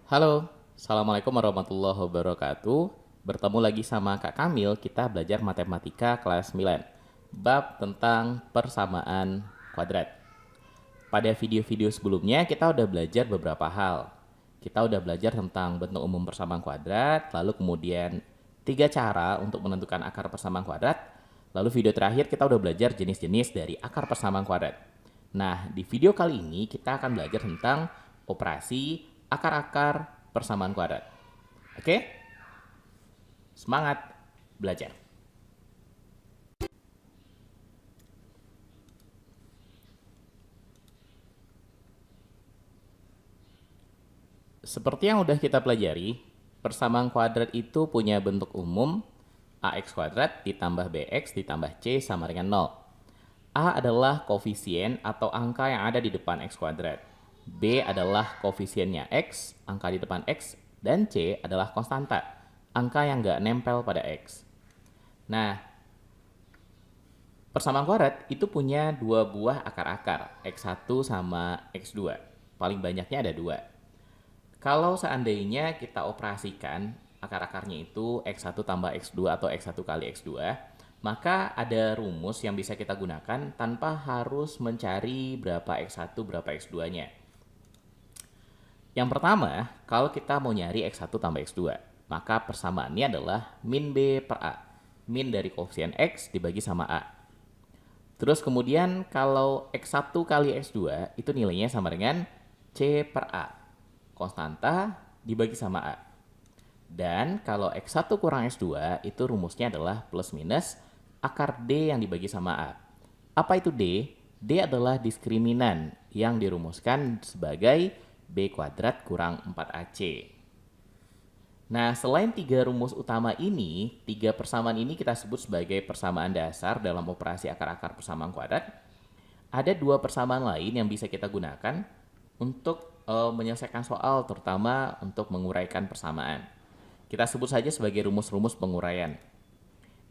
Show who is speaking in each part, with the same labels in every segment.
Speaker 1: Halo, Assalamualaikum warahmatullahi wabarakatuh. Bertemu lagi sama Kak Kamil, kita belajar matematika kelas 9. Bab tentang persamaan kuadrat. Pada video-video sebelumnya kita udah belajar beberapa hal. Kita udah belajar tentang bentuk umum persamaan kuadrat, lalu kemudian tiga cara untuk menentukan akar persamaan kuadrat. Lalu video terakhir kita udah belajar jenis-jenis dari akar persamaan kuadrat. Nah, di video kali ini kita akan belajar tentang operasi akar-akar persamaan kuadrat. Oke? Semangat belajar. Seperti yang udah kita pelajari, persamaan kuadrat itu punya bentuk umum ax kuadrat ditambah bx ditambah c sama dengan 0. A adalah koefisien atau angka yang ada di depan x kuadrat. B adalah koefisiennya x, angka di depan x, dan c adalah konstanta, angka yang nggak nempel pada x. Nah, persamaan kuadrat itu punya dua buah akar-akar, x1 sama x2. Paling banyaknya ada dua. Kalau seandainya kita operasikan akar-akarnya itu x1 tambah x2 atau x1 kali x2, maka ada rumus yang bisa kita gunakan tanpa harus mencari berapa x1 berapa x2-nya. Yang pertama, kalau kita mau nyari x1 tambah x2, maka persamaannya adalah min b per a. Min dari koefisien x dibagi sama a. Terus kemudian kalau x1 kali x2 itu nilainya sama dengan c per a. Konstanta dibagi sama a. Dan kalau x1 kurang x2 itu rumusnya adalah plus minus akar d yang dibagi sama a. Apa itu d? D adalah diskriminan yang dirumuskan sebagai b kuadrat kurang 4ac. Nah, selain tiga rumus utama ini, tiga persamaan ini kita sebut sebagai persamaan dasar dalam operasi akar-akar persamaan kuadrat. Ada dua persamaan lain yang bisa kita gunakan untuk menyelesaikan soal, terutama untuk menguraikan persamaan. Kita sebut saja sebagai rumus-rumus penguraian.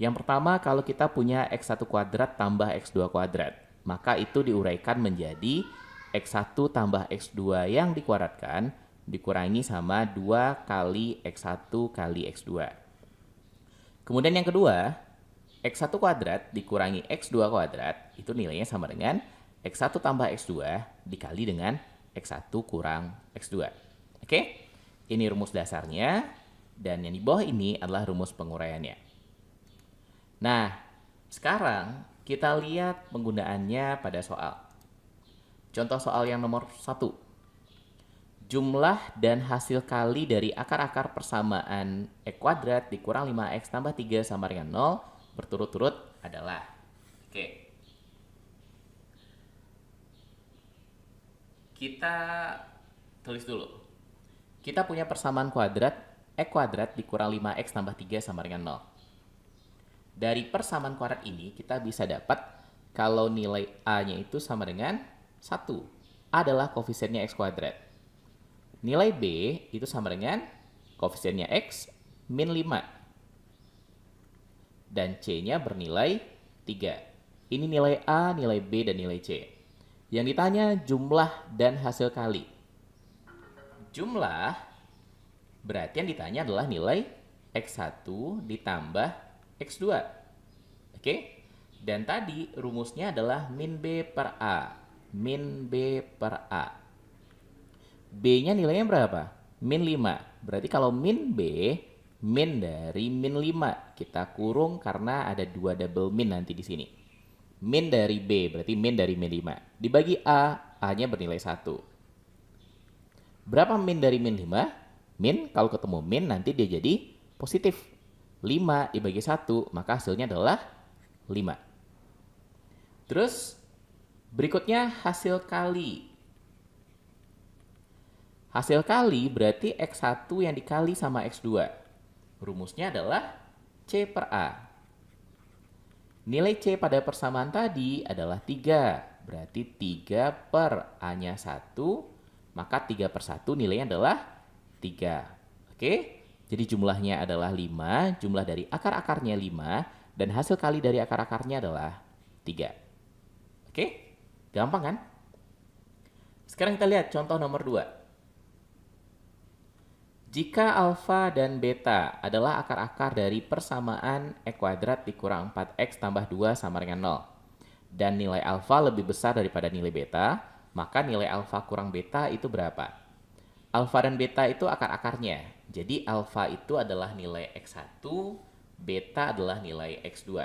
Speaker 1: Yang pertama, kalau kita punya x1 kuadrat tambah x2 kuadrat, maka itu diuraikan menjadi x1 tambah x2 yang dikuadratkan dikurangi sama 2 kali x1 kali x2. Kemudian yang kedua, x1 kuadrat dikurangi x2 kuadrat itu nilainya sama dengan x1 tambah x2 dikali dengan x1 kurang x2. Oke? Ini rumus dasarnya dan yang di bawah ini adalah rumus penguraiannya. Nah, sekarang kita lihat penggunaannya pada soal. Contoh soal yang nomor 1. Jumlah dan hasil kali dari akar-akar persamaan x kuadrat dikurang 5x tambah 3 sama dengan 0 berturut-turut adalah. Oke. Kita tulis dulu. Kita punya persamaan kuadrat x kuadrat dikurang 5x tambah 3 sama dengan 0. Dari persamaan kuadrat ini kita bisa dapat kalau nilai a-nya itu sama dengan 1. A adalah koefisiennya x kuadrat. Nilai b itu sama dengan koefisiennya x min 5. Dan c-nya bernilai 3. Ini nilai a, nilai b, dan nilai c. Yang ditanya jumlah dan hasil kali. Jumlah berarti yang ditanya adalah nilai x1 ditambah x2. Oke? Dan tadi rumusnya adalah min b per a. Min b per a. B-nya nilainya berapa? Min 5. Berarti kalau min B, min dari min 5. Kita kurung karena ada dua double min nanti di sini. Min dari B, berarti min dari min 5. Dibagi A, A-nya bernilai 1. Berapa min dari min 5? Min, kalau ketemu min nanti dia jadi positif. 5 dibagi 1, maka hasilnya adalah 5. Terus, berikutnya hasil kali. Hasil kali berarti x1 yang dikali sama x2. Rumusnya adalah c per a. Nilai c pada persamaan tadi adalah 3. Berarti 3 per a-nya 1. Maka 3 per 1 nilainya adalah 3. Oke? Jadi jumlahnya adalah 5. Jumlah dari akar-akarnya 5. Dan hasil kali dari akar-akarnya adalah 3. Oke? Gampang kan? Sekarang kita lihat contoh nomor 2. Jika alfa dan beta adalah akar-akar dari persamaan x kuadrat dikurang 4x tambah 2 sama dengan 0, dan nilai alfa lebih besar daripada nilai beta, maka nilai alfa kurang beta itu berapa? Alfa dan beta itu akar-akarnya. Jadi alfa itu adalah nilai x1, beta adalah nilai x2.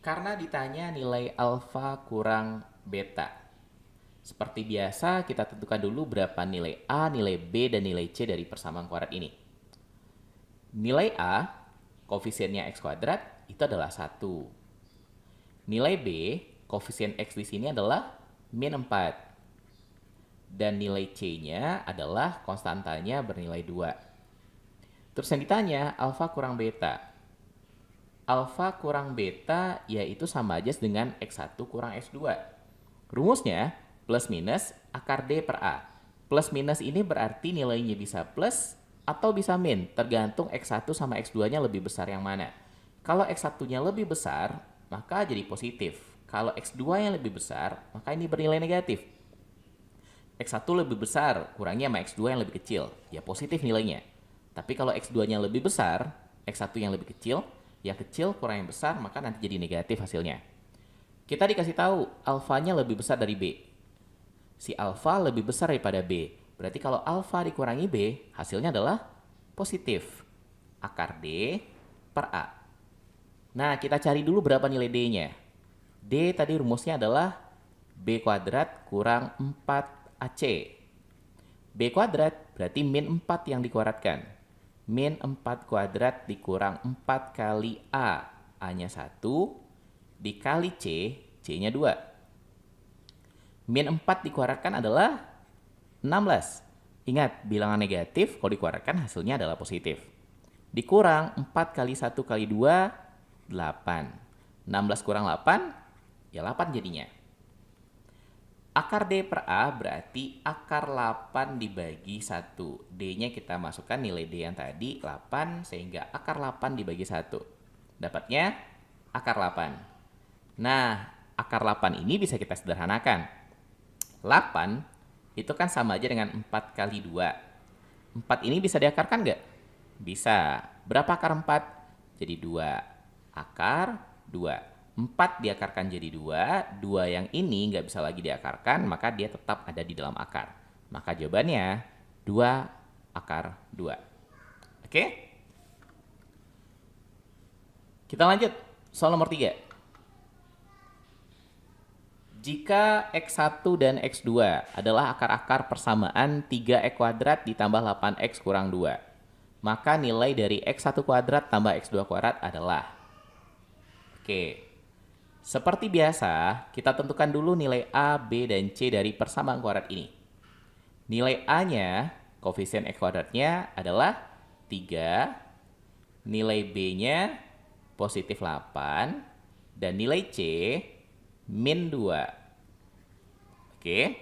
Speaker 1: Karena ditanya nilai alfa kurang beta, seperti biasa, kita tentukan dulu berapa nilai A, nilai B, dan nilai C dari persamaan kuadrat ini. Nilai A, koefisiennya X kuadrat, itu adalah 1. Nilai B, koefisien X di sini adalah min 4. Dan nilai C-nya adalah konstantanya bernilai 2. Terus yang ditanya, alfa kurang beta. Alfa kurang beta yaitu sama aja dengan X1 kurang X2. Rumusnya, plus minus akar D per A. Plus minus ini berarti nilainya bisa plus atau bisa min, tergantung X1 sama X2-nya lebih besar yang mana. Kalau X1-nya lebih besar, maka jadi positif. Kalau X2 yang lebih besar, maka ini bernilai negatif. X1 lebih besar, kurangnya sama X2 yang lebih kecil, ya positif nilainya. Tapi kalau X2-nya lebih besar, X1 yang lebih kecil, yang kecil kurang yang besar, maka nanti jadi negatif hasilnya. Kita dikasih tahu alfanya lebih besar dari B. Si alfa lebih besar daripada B. Berarti kalau alfa dikurangi B, hasilnya adalah positif. Akar D per A. Nah, kita cari dulu berapa nilai D-nya. D tadi rumusnya adalah B kuadrat kurang 4AC. B kuadrat berarti min 4 yang dikuadratkan. Min 4 kuadrat dikurang 4 kali A. A-nya 1 dikali C, C-nya 2. Min 4 dikuadratkan adalah 16. Ingat, bilangan negatif kalau dikuadratkan hasilnya adalah positif. Dikurang 4 kali 1 kali 2, 8. 16 kurang 8, ya 8 jadinya. Akar D per A berarti akar 8 dibagi 1. D-nya kita masukkan nilai D yang tadi, 8, sehingga akar 8 dibagi 1. Dapatnya akar 8. Nah, akar 8 ini bisa kita sederhanakan. 8 itu kan sama aja dengan 4 kali 2. 4 ini bisa diakarkan nggak? Bisa. Berapa akar 4? Jadi 2. Akar 2. 4 diakarkan jadi 2. 2 yang ini nggak bisa lagi diakarkan, maka dia tetap ada di dalam akar. Maka jawabannya 2 akar 2. Oke? Kita lanjut. Soal nomor 3. Jika X1 dan X2 adalah akar-akar persamaan 3X kuadrat ditambah 8X kurang 2, maka nilai dari X1 kuadrat tambah X2 kuadrat adalah. Oke, seperti biasa, kita tentukan dulu nilai A, B, dan C dari persamaan kuadrat ini. Nilai A-nya, koefisien X kuadratnya adalah 3, nilai B-nya positif 8, dan nilai C min 2. Oke,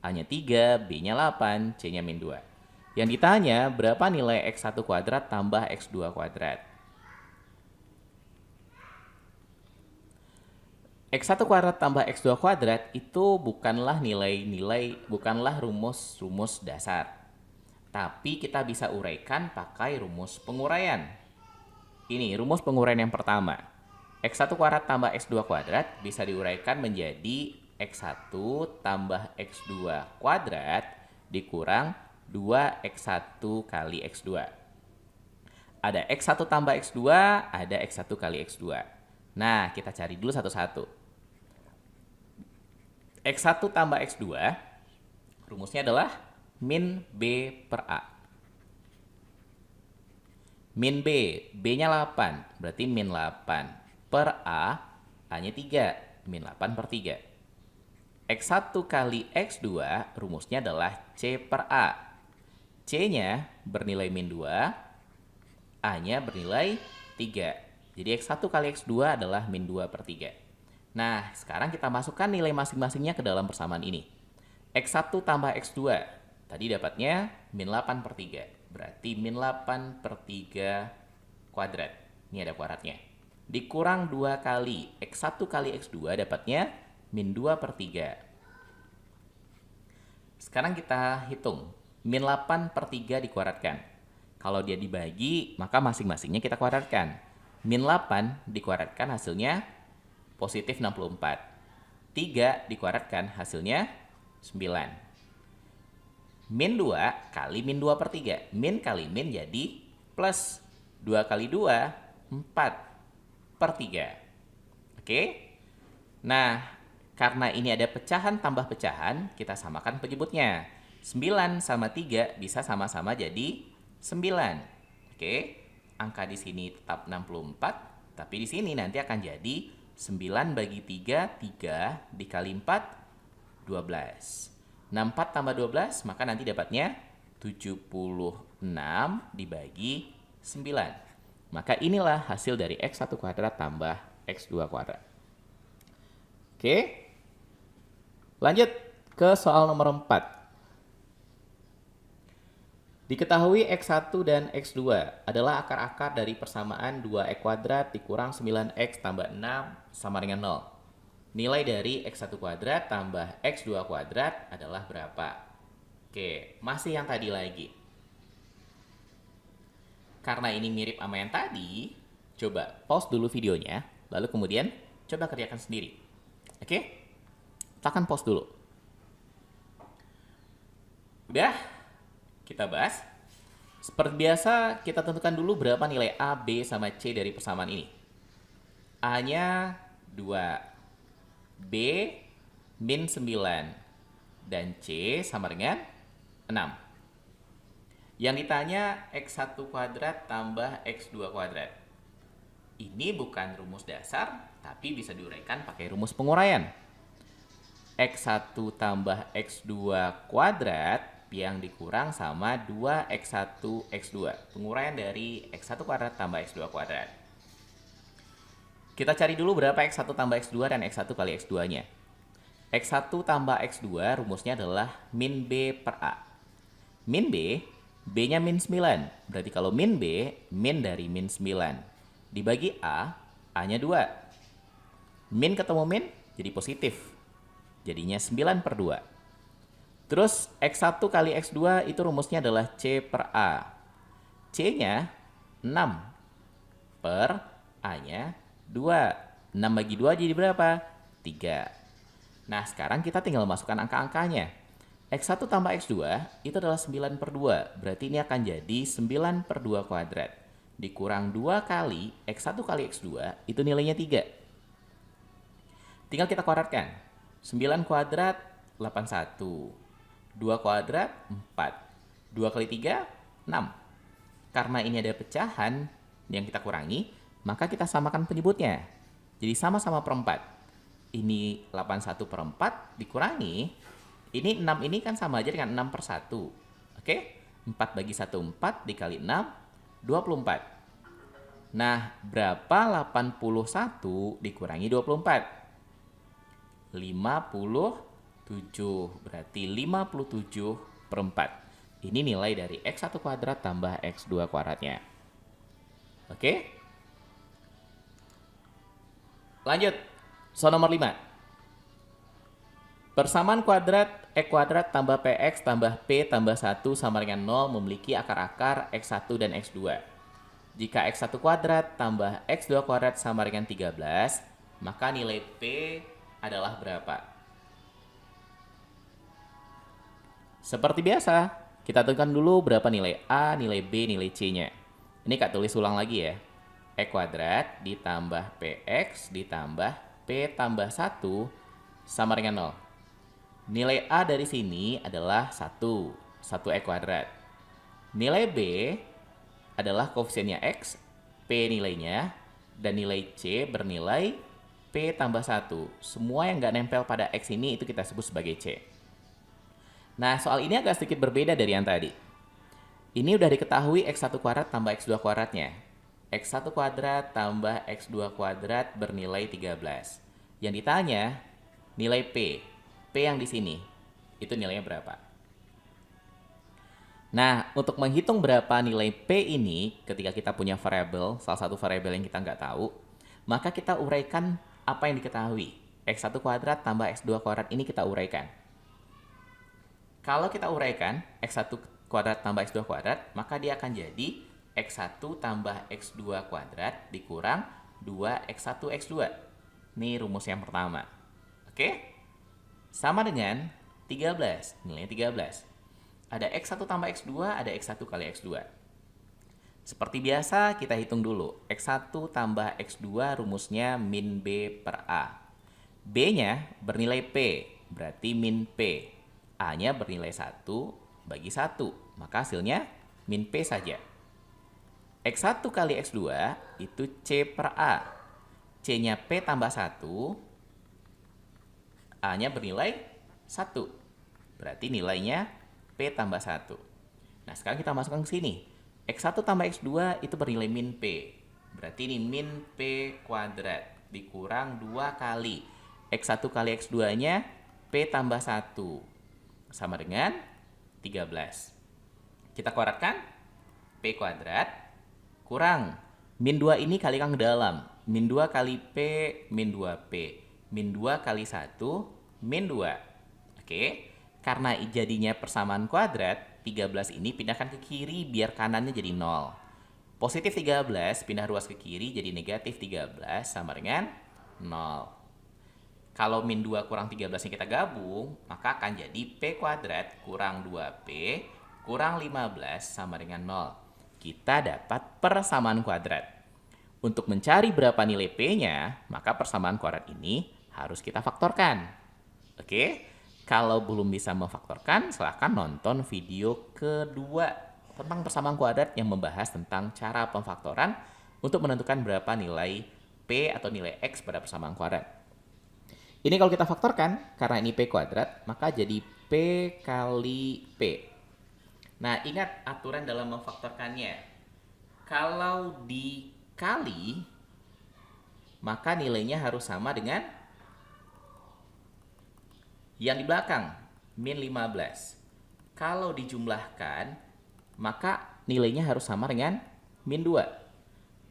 Speaker 1: A-nya 3, B-nya 8, C-nya min 2. Yang ditanya berapa nilai X1 kuadrat tambah X2 kuadrat. X1 kuadrat tambah X2 kuadrat itu bukanlah bukanlah rumus dasar. Tapi kita bisa uraikan pakai rumus penguraian. Ini rumus penguraian yang pertama. X1 kuadrat tambah X2 kuadrat bisa diuraikan menjadi X1 tambah X2 kuadrat dikurang 2X1 kali X2. Ada X1 tambah X2, ada X1 kali X2. Nah, kita cari dulu satu-satu. X1 tambah X2, rumusnya adalah min B per A. Min B, B-nya 8, berarti min 8. Per A, A-nya 3, min 8 per 3. X1 kali X2, rumusnya adalah C per A. C-nya bernilai min 2, A-nya bernilai 3. Jadi X1 kali X2 adalah min 2 per 3. Nah, sekarang kita masukkan nilai masing-masingnya ke dalam persamaan ini. X1 tambah X2, tadi dapatnya min 8 per 3. Berarti min 8 per 3 kuadrat. Ini ada kuadratnya. Dikurang 2 kali X1 kali X2 dapatnya min 2 per 3. Sekarang kita hitung. Min 8 per 3 dikuadratkan. Kalau dia dibagi, maka masing-masingnya kita kuadratkan. Min 8 dikuadratkan hasilnya positif 64. 3 dikuadratkan hasilnya 9. Min 2 kali min 2 per 3. Min kali min jadi plus. 2 kali 2, 4 per 3. Oke? Nah, karena ini ada pecahan tambah pecahan, kita samakan penyebutnya. 9 sama 3 bisa sama-sama jadi 9. Oke? Angka di sini tetap 64, tapi di sini nanti akan jadi 9 bagi 3, 3 dikali 4, 12. 64 tambah 12, maka nanti dapatnya 76 dibagi 9. Maka inilah hasil dari X1 kuadrat tambah X2 kuadrat. Oke. Lanjut ke soal nomor 4. Diketahui X1 dan X2 adalah akar-akar dari persamaan 2X kuadrat dikurang 9X tambah 6 sama dengan 0. Nilai dari X1 kuadrat tambah X2 kuadrat adalah berapa? Oke, masih yang tadi lagi. Karena ini mirip sama yang tadi, coba pause dulu videonya, lalu kemudian coba kerjakan sendiri. Oke? Tekan pause dulu. Udah, kita bahas. Seperti biasa, kita tentukan dulu berapa nilai A, B, sama C dari persamaan ini. A-nya 2. B min 9 dan C sama dengan 6. Yang ditanya X1 kuadrat tambah X2 kuadrat. Ini bukan rumus dasar, tapi bisa diuraikan pakai rumus penguraian. X1 tambah X2 kuadrat yang dikurang sama 2X1 X2. Penguraian dari X1 kuadrat tambah X2 kuadrat. Kita cari dulu berapa X1 tambah X2 dan X1 kali X2-nya. X1 tambah X2 rumusnya adalah min B per A. Min B, B-nya min 9. Berarti kalau min B, min dari min 9. Dibagi A, A-nya 2. Min ketemu min, jadi positif. Jadinya 9 per 2. Terus X1 kali X2 itu rumusnya adalah C per A. C-nya 6 per A-nya 2. 6 bagi 2 jadi berapa? 3. Nah, sekarang kita tinggal masukkan angka-angkanya. X1 tambah X2 itu adalah 9 per 2. Berarti ini akan jadi 9 per 2 kuadrat. Dikurang 2 kali X1 kali X2 itu nilainya 3. Tinggal kita kuadratkan. 9 kuadrat 81. 2 kuadrat 4. 2 kali 3 6. Karena ini ada pecahan yang kita kurangi, maka kita samakan penyebutnya. Jadi sama-sama per 4. Ini 81 per 4 dikurangi. Ini 6 ini kan sama aja dengan 6 per 1. Oke? 4 bagi 1 4 dikali 6 24. Nah, berapa 81 dikurangi 24? 57. Berarti 57 per 4. Ini nilai dari X1 kuadrat tambah X2 kuadratnya. Oke? Lanjut, soal nomor 5. Persamaan kuadrat X kuadrat tambah PX tambah P tambah 1 sama dengan 0 memiliki akar-akar X1 dan X2. Jika X1 kuadrat tambah X2 kuadrat sama dengan 13, maka nilai P adalah berapa? Seperti biasa, kita tentukan dulu berapa nilai A, nilai B, nilai C-nya. Ini Kak tulis ulang lagi ya. X kuadrat ditambah PX ditambah P tambah 1 sama dengan 0. Nilai A dari sini adalah 1 X kuadrat. Nilai B adalah koefisiennya X, P nilainya, dan nilai C bernilai P tambah 1. Semua yang nggak nempel pada X ini itu kita sebut sebagai C. Nah, soal ini agak sedikit berbeda dari yang tadi. Ini udah diketahui X1 kuadrat tambah X2 kuadratnya. X1 kuadrat tambah X2 kuadrat bernilai 13. Yang ditanya, nilai P. P yang di sini, itu nilainya berapa? Nah, untuk menghitung berapa nilai P ini, ketika kita punya variabel, salah satu variabel yang kita nggak tahu, maka kita uraikan apa yang diketahui. X1 kuadrat tambah X2 kuadrat ini kita uraikan. Kalau kita uraikan X1 kuadrat tambah X2 kuadrat, maka dia akan jadi X1 tambah X2 kuadrat dikurang 2X1 X2. Ini rumus yang pertama. Oke? Sama dengan 13, nilainya 13. Ada X1 tambah X2, ada X1 kali X2. Seperti biasa, kita hitung dulu. X1 tambah X2 rumusnya min B per A. B-nya bernilai P, berarti min P. A-nya bernilai 1 bagi 1, maka hasilnya min P saja. X1 kali X2 itu C per A. C-nya P tambah 1, A-nya bernilai 1. Berarti nilainya P tambah 1. Nah, sekarang kita masukkan ke sini. X1 tambah X2 itu bernilai min P. Berarti ini min P kuadrat dikurang 2 kali X1 kali X2-nya P tambah 1. Sama dengan 13. Kita kuadratkan P kuadrat kurang min 2 ini kalikan ke dalam. Min 2 kali P min 2P. Min 2 kali 1 min 2. Oke. Karena jadinya persamaan kuadrat, 13 ini pindahkan ke kiri biar kanannya jadi 0. Positif 13 pindah ruas ke kiri jadi negatif 13 sama dengan 0. Kalau min 2 kurang 13 yang kita gabung, maka akan jadi P kuadrat kurang 2P kurang 15 sama dengan 0. Kita dapat persamaan kuadrat. Untuk mencari berapa nilai P-nya, maka persamaan kuadrat ini harus kita faktorkan. Oke? Kalau belum bisa memfaktorkan, silahkan nonton video kedua tentang persamaan kuadrat yang membahas tentang cara pemfaktoran untuk menentukan berapa nilai P atau nilai X pada persamaan kuadrat. Ini kalau kita faktorkan, karena ini P kuadrat, maka jadi P kali P. Nah, ingat aturan dalam memfaktorkannya. Kalau dikali, maka nilainya harus sama dengan yang di belakang, min 15. Kalau dijumlahkan, maka nilainya harus sama dengan min 2.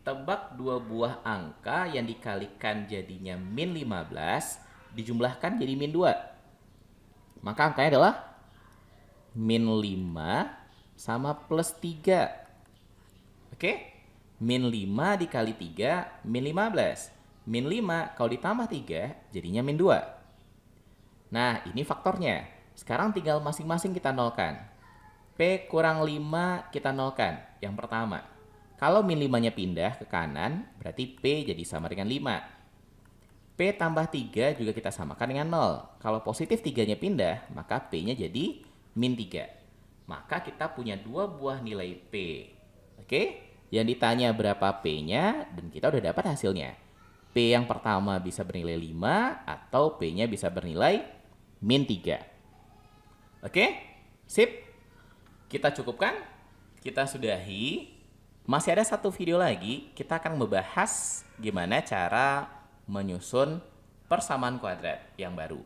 Speaker 1: Tebak dua buah angka yang dikalikan jadinya min 15, dijumlahkan jadi min 2. Maka angkanya adalah min 5 sama plus 3. Oke? Min 5 dikali 3, min 15. Min 5 kalau ditambah 3, jadinya min 2. Nah, ini faktornya. Sekarang tinggal masing-masing kita nolkan. P kurang 5 kita nolkan. Yang pertama. Kalau min 5-nya pindah ke kanan, berarti P jadi sama dengan 5. P tambah 3 juga kita samakan dengan 0. Kalau positif 3-nya pindah, maka P-nya jadi min 3. Maka kita punya dua buah nilai P. Oke? Yang ditanya berapa P-nya, dan kita udah dapat hasilnya. P yang pertama bisa bernilai 5, atau P-nya bisa bernilai min 3. Oke? Sip. Kita cukupkan. Kita sudahi. Masih ada satu video lagi. Kita akan membahas gimana cara menyusun persamaan kuadrat yang baru.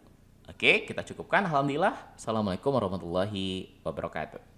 Speaker 1: Oke, kita cukupkan. Alhamdulillah. Assalamualaikum warahmatullahi wabarakatuh.